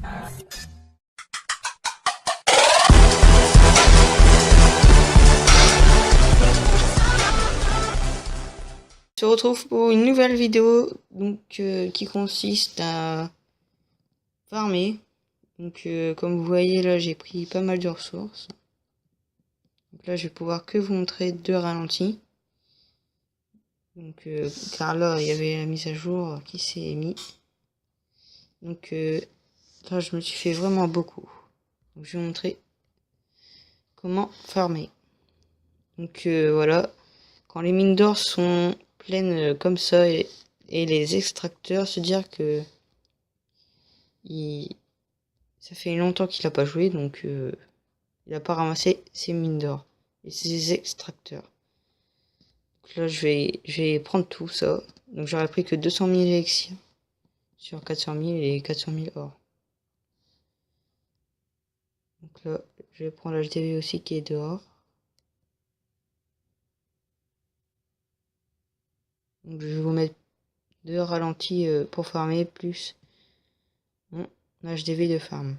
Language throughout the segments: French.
On se retrouve pour une nouvelle vidéo donc qui consiste à farmer. Donc comme vous voyez là, j'ai pris pas mal de ressources. Donc là je vais pouvoir que vous montrer de ralenti. Donc car là il y avait la mise à jour qui s'est mis. Donc là je me suis fait vraiment beaucoup. Donc, je vais vous montrer comment farmer. Donc voilà, quand les mines d'or sont pleines comme ça et les extracteurs se dire que ça fait longtemps qu'il a pas joué, donc il a pas ramassé ses mines d'or et ses extracteurs. Donc là je vais prendre tout ça. Donc j'aurais pris que 200 000 élixirs sur 400 000 et 400 000 or. Donc là je vais prendre l'HDV aussi qui est dehors. Donc je vais vous mettre 2 ralentis pour farmer plus mon HDV de farm.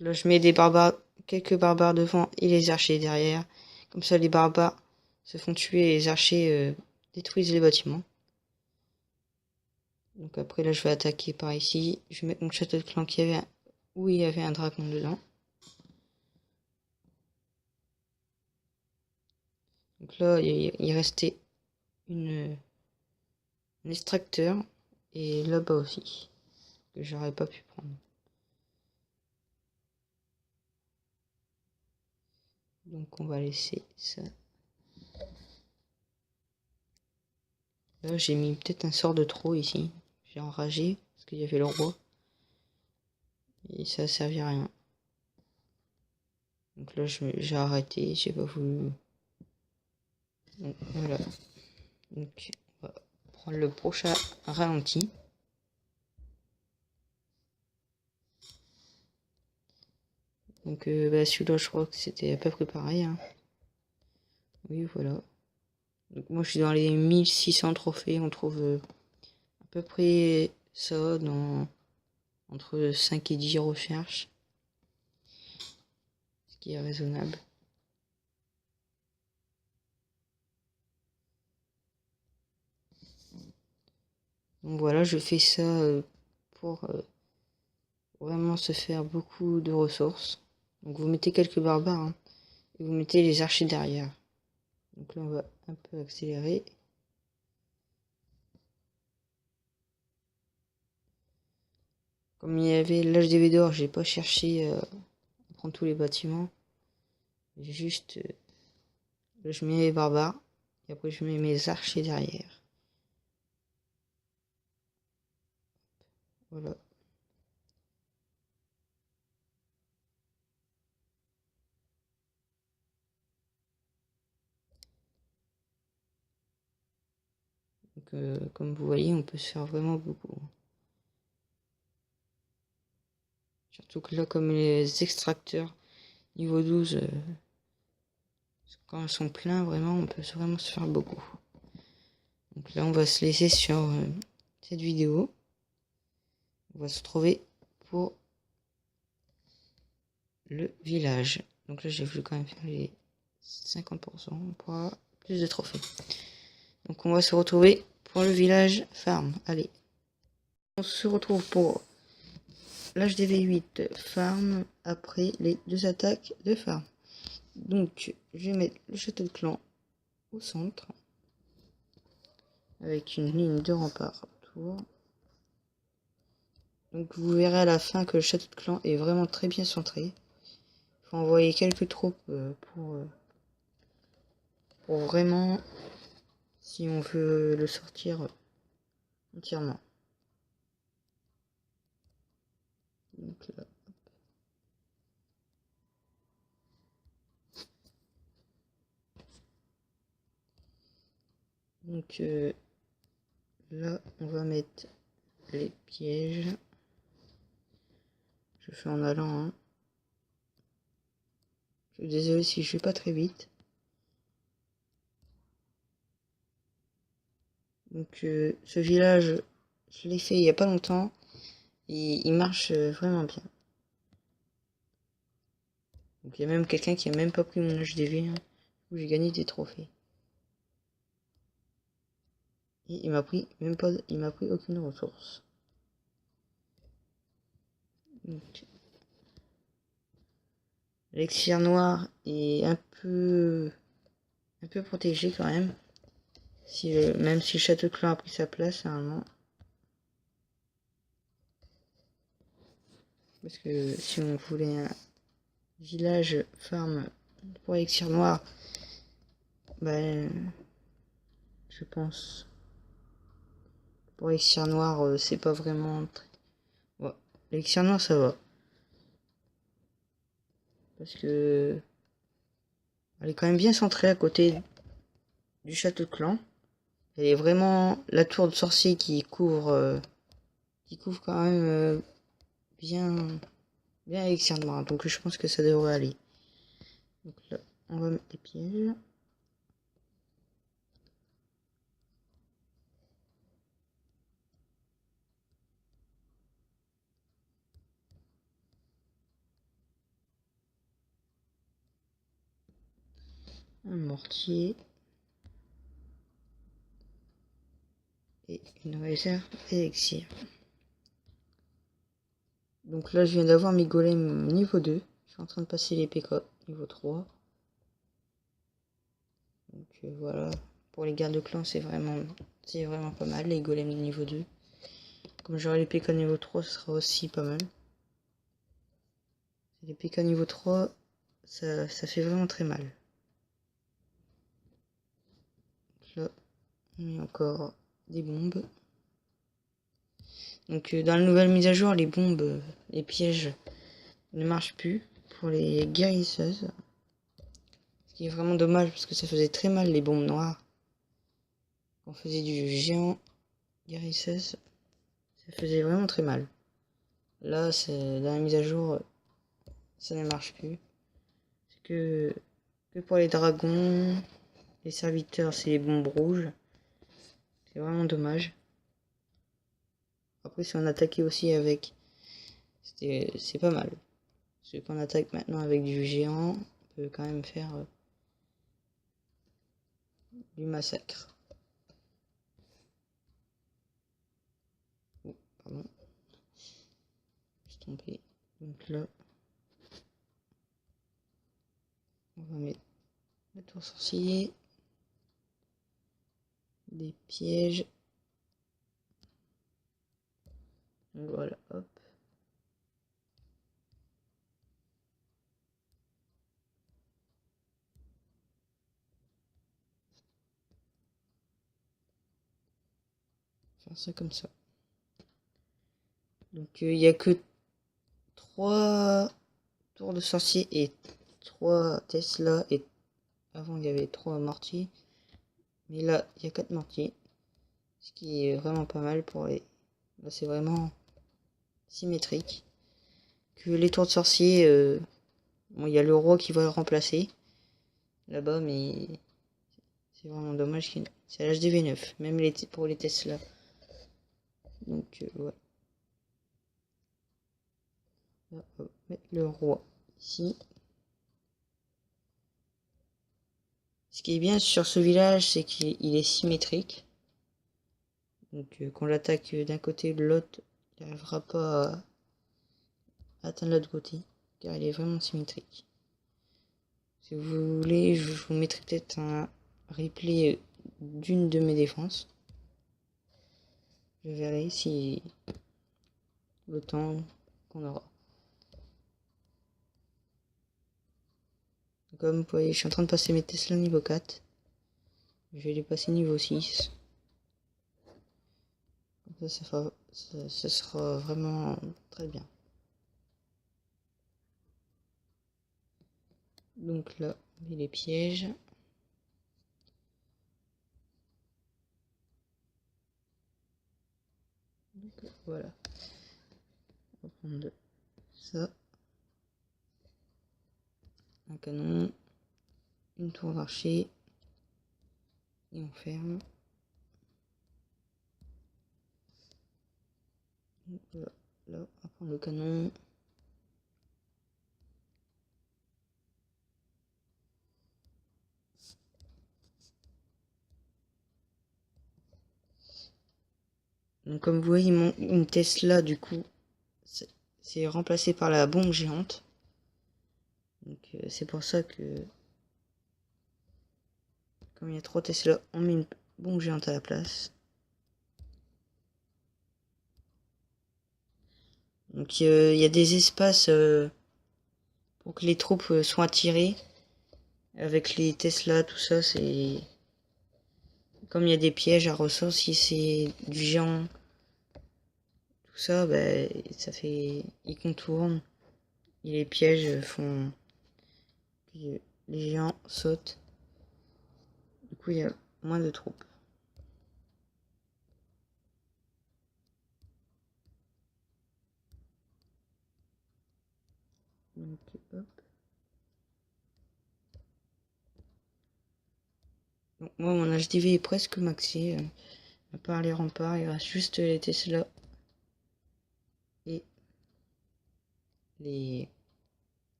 Là je mets des barbares, quelques barbares devant et les archers derrière. Comme ça les barbares se font tuer et les archers détruisent les bâtiments. Donc après là je vais attaquer par ici. Je vais mettre mon château de clan où il y avait un dragon dedans. Donc là il restait un extracteur et là-bas aussi que j'aurais pas pu prendre. Donc on va laisser ça. Là j'ai mis peut-être un sort de trop ici. J'ai enragé parce qu'il y avait le roi. Et ça a servi à rien. Donc là j'ai arrêté, j'ai pas voulu. Donc voilà. Donc on va prendre le prochain ralenti. Donc celui-là je crois que c'était à peu près pareil. Hein. Oui voilà. Donc moi je suis dans les 1600 trophées, on trouve à peu près ça dans entre 5 et 10 recherches. Ce qui est raisonnable. Donc voilà, je fais ça pour vraiment se faire beaucoup de ressources. Donc vous mettez quelques barbares hein, et vous mettez les archers derrière. Donc là on va un peu accélérer. Comme il y avait l'HDV d'or, j'ai pas cherché à prendre tous les bâtiments. J'ai juste je mets les barbares et après je mets mes archers derrière. Voilà. Donc comme vous voyez, on peut se faire vraiment beaucoup. Surtout que là, comme les extracteurs niveau 12, quand ils sont pleins, vraiment, on peut vraiment se faire beaucoup. Donc là, on va se laisser sur cette vidéo. On va se retrouver pour le village. Donc là, j'ai voulu quand même faire les 50% pour avoir plus de trophées. Donc on va se retrouver pour le village farm. Allez. On se retrouve pour l'HDV8 farm après les 2 attaques de farm. Donc je vais mettre le château de clan au centre avec une ligne de rempart autour. Donc vous verrez à la fin que le château de clan est vraiment très bien centré. Il faut envoyer quelques troupes pour vraiment, si on veut le sortir entièrement. Donc là. Donc là, on va mettre les pièges. Je fais en allant. Hein. Je suis désolé si je vais pas très vite. Donc ce village, je l'ai fait il y a pas longtemps. Et il marche vraiment bien. Donc il y a même quelqu'un qui a même pas pris mon HDV, hein, où j'ai gagné des trophées. Et il m'a pris même pas, il m'a pris aucune ressource. L'élixir noir est un peu protégé quand même. Si même si le château de clan a pris sa place normalement. Parce que si on voulait un village farm pour élixir noir, ben je pense pour élixir noir c'est pas vraiment très... Ouais. L'élixir noir ça va. Parce que elle est quand même bien centrée à côté du château de clan. Elle est vraiment la tour de sorcier qui couvre quand même bien Elixir noir. Donc je pense que ça devrait aller. Donc là, on va mettre des pièges. Un mortier. Et une réserve d'élixir. Donc là, je viens d'avoir mes golems niveau 2. Je suis en train de passer les PK niveau 3. Donc voilà. Pour les gardes de clan, c'est vraiment pas mal, les golems niveau 2. Comme j'aurai les PK niveau 3, ce sera aussi pas mal. Les PK niveau 3, ça fait vraiment très mal. Donc là, on met encore des bombes. Donc dans la nouvelle mise à jour, les bombes, les pièges ne marchent plus pour les guérisseuses. Ce qui est vraiment dommage parce que ça faisait très mal les bombes noires. On faisait du géant guérisseuse, ça faisait vraiment très mal. Là, dans la mise à jour, ça ne marche plus. C'est que pour les dragons, les serviteurs, c'est les bombes rouges. C'est vraiment dommage. Après, si on attaquait aussi avec, c'est pas mal. Parce qu'on attaque maintenant avec du géant, on peut quand même faire du massacre. Oh, pardon. Je suis tombé. Donc là, on va mettre la tour sorcier, des pièges. Donc voilà, hop. Faire ça comme ça. Donc il n'y a que 3 tours de sorcier et 3 Tesla. Et avant il y avait 3 mortiers. Mais là il y a 4 mortiers. Ce qui est vraiment pas mal pour les... Là c'est vraiment symétrique. Que les tours de sorcier... Bon, il y a le roi qui va le remplacer. Là-bas, mais... C'est vraiment dommage qu'il... C'est à l'HDV9. Même pour les Tesla. Donc ouais. Là, on va mettre le roi ici. Ce qui est bien sur ce village, c'est qu'il est symétrique. Donc qu'on l'attaque d'un côté ou de l'autre, il n'arrivera pas à atteindre l'autre côté. Car il est vraiment symétrique. Si vous voulez, je vous mettrai peut-être un replay d'une de mes défenses. Je verrai si le temps qu'on aura. Comme vous voyez, je suis en train de passer mes Tesla niveau 4. Je vais les passer niveau 6. Comme ça sera vraiment très bien. Donc là, on met les pièges. Donc, voilà. On va prendre ça. Un canon. Une tour d'archer. Et on ferme. Voilà, là, on va prendre le canon. Donc comme vous voyez, une Tesla, du coup, c'est remplacé par la bombe géante. Donc c'est pour ça que, comme il y a 3 Tesla, on met une bombe géante à la place. Donc il y a des espaces pour que les troupes soient attirées. Avec les Tesla, tout ça, c'est... Comme il y a des pièges à ressort, si c'est du géant, tout ça, bah, ça fait... Ils contournent. Et les pièges font que les géants sautent. Du coup, il y a moins de troupes. Donc, hop. Donc, moi, mon HDV est presque maxé. À part les remparts, il reste juste les Tesla et les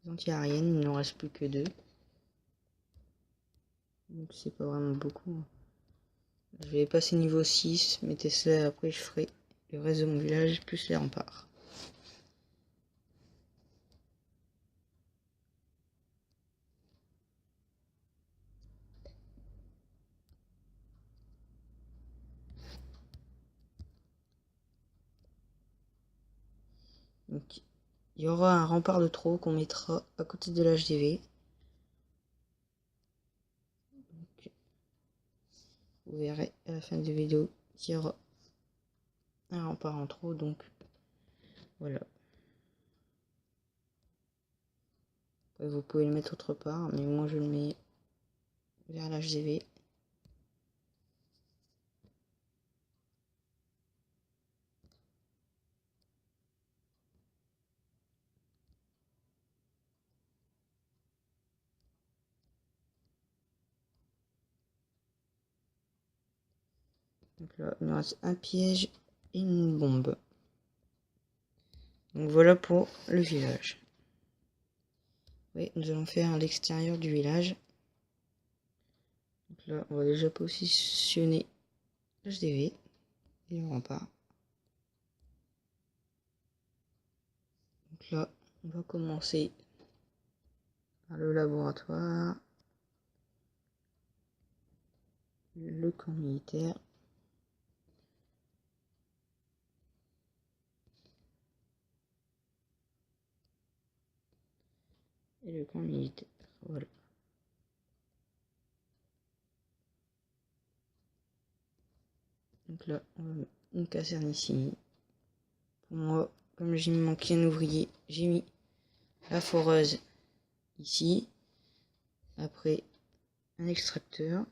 anti-aériennes. Il n'en reste plus que 2. Donc, c'est pas vraiment beaucoup. Je vais passer niveau 6. Mes Tesla, après, je ferai le reste de mon village plus les remparts. Donc, il y aura un rempart de trop qu'on mettra à côté de l'HDV. Vous verrez à la fin de la vidéo qu'il y aura un rempart en trop. Donc, voilà. Après, vous pouvez le mettre autre part, mais moi je le mets vers l'HDV. Donc là, il nous reste un piège et une bombe. Donc voilà pour le village. Oui, nous allons faire l'extérieur du village. Donc là, on va déjà positionner l'HDV et le rempart. Donc là, on va commencer par le laboratoire, le camp militaire. Et le camp militaire, voilà. Donc là, on va mettre une caserne ici. Pour moi, comme j'ai manqué un ouvrier, j'ai mis la foreuse ici. Après, un extracteur.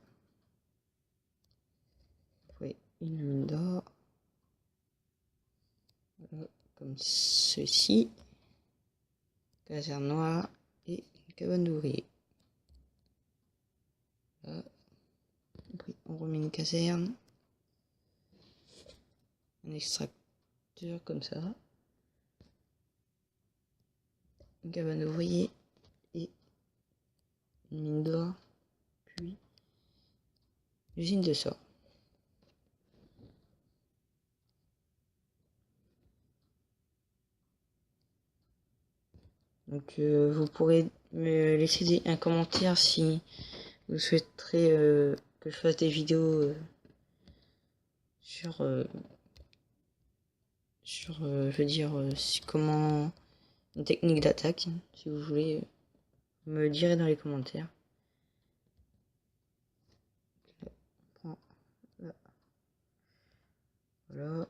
Après, une mine d'or. Voilà, comme ceci. Caserne noire et une cabane d'ouvriers. Voilà. Après, on remet une caserne. Un extracteur comme ça. Une cabane d'ouvriers et une mine d'or. Puis, l'usine de sort. Donc vous pourrez me laisser un commentaire si vous souhaiterez que je fasse des vidéos sur, je veux dire, comment une technique d'attaque. Si vous voulez, vous me le direz dans les commentaires. Voilà.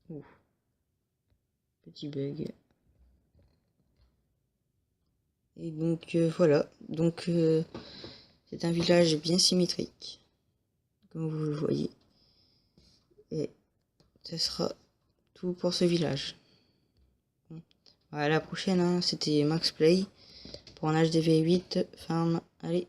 Ouf. Petit bug. Et donc voilà. Donc c'est un village bien symétrique, comme vous le voyez. Et ça sera tout pour ce village. Bon. À la prochaine, hein. C'était Max Play pour un HDV 8 Farm. Allez.